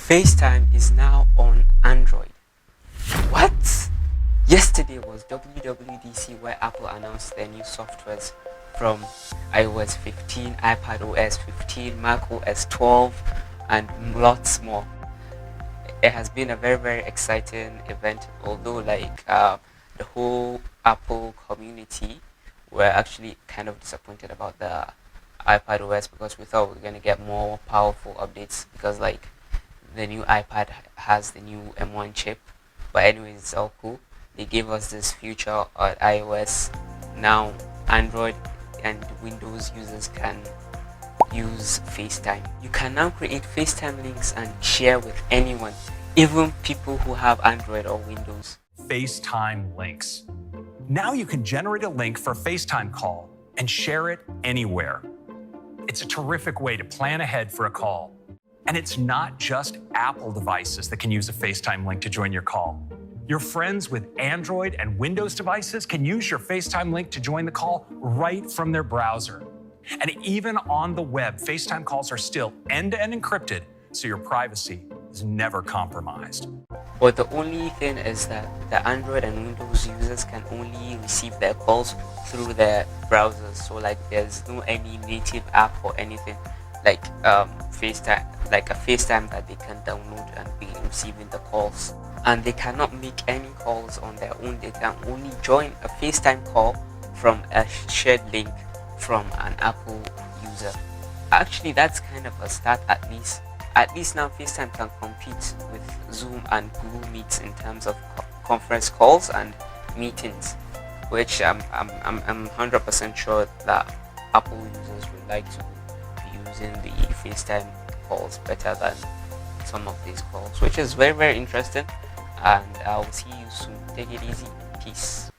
FaceTime is now on Android. What? Yesterday was WWDC where Apple announced their new softwares from iOS 15, iPadOS 15, macOS 12, and lots more. It has been a very exciting event, although the whole Apple community were actually kind of disappointed about the iPadOS because we thought we were going to get more powerful updates because the new iPad has the new M1 chip. But anyways, it's all cool. They gave us this feature on iOS. Now Android and Windows users can use FaceTime. You can now create FaceTime links and share with anyone, even people who have Android or Windows. FaceTime links. Now you can generate a link for a FaceTime call and share it anywhere. It's a terrific way to plan ahead for a call. And it's not just Apple devices that can use a FaceTime link to join your call. Your friends with Android and Windows devices can use your FaceTime link to join the call right from their browser. And even on the web, FaceTime calls are still end-to-end encrypted, so your privacy is never compromised. But the only thing is that the Android and Windows users can only receive their calls through their browsers. So there's no any native app or anything like FaceTime, like a FaceTime that they can download and be receiving the calls. And they cannot make any calls on their own. They can only join a FaceTime call from a shared link from an Apple user. Actually, that's kind of a start at least. At least now FaceTime can compete with Zoom and Google Meets in terms of conference calls and meetings, which I'm 100% sure that Apple users would like to be using the FaceTime calls better than some of these calls, which is very interesting. And I'll see you soon. Take it easy. Peace.